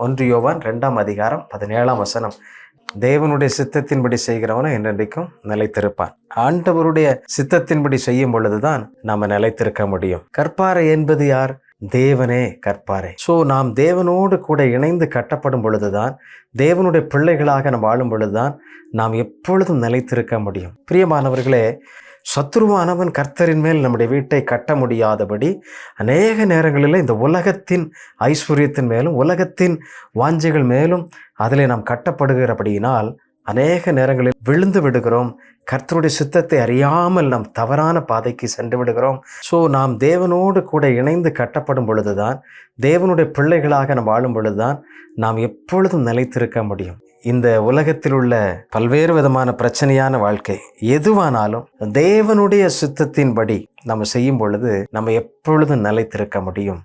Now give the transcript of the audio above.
1 யோவான் 2ஆம் அதிகாரம் 17ஆம் வசனம். தேவனுடைய சித்தத்தின்படி செய்கிறவனை என்றென்றைக்கும் நிலைத்திருப்பான். ஆண்டவருடைய சித்தத்தின்படி செய்யும் பொழுதுதான் நாம நிலைத்திருக்க முடியும். கற்பாறை என்பது யார்? தேவனே கற்பாறை. நாம் தேவனோடு கூட இணைந்து கட்டப்படும் பொழுதுதான், தேவனுடைய பிள்ளைகளாக நாம் வாழும் பொழுதுதான் நாம் எப்பொழுதும் நிலைத்திருக்க முடியும். பிரியமானவர்களே, சத்ருவானவன் கர்த்தரின் மேல் நம்முடைய வீட்டை கட்ட முடியாதபடி அநேக நேரங்களில் இந்த உலகத்தின் ஐஸ்வர்யத்தின் மேலும் உலகத்தின் வாஞ்சைகள் மேலும் அதில் நாம் கட்டப்படுகிறபடியினால் அநேக நேரங்களில் விழுந்து விடுகிறோம். கர்த்தருடைய சித்தத்தை அறியாமல் நாம் தவறான பாதைக்கு சென்று விடுகிறோம். நாம் தேவனோடு கூட இணைந்து கட்டப்படும் பொழுதுதான், தேவனுடைய பிள்ளைகளாக நாம் வாழும் பொழுதுதான் நாம் எப்பொழுதும் நிலைத்திருக்க முடியும். இந்த உலகத்தில் உள்ள பல்வேறு விதமான பிரச்சனையான வாழ்க்கை எதுவானாலும் தேவனுடைய சித்தத்தின்படி நம்ம செய்யும் பொழுது நம்ம எப்பொழுதும் நிலைத்திருக்க முடியும்.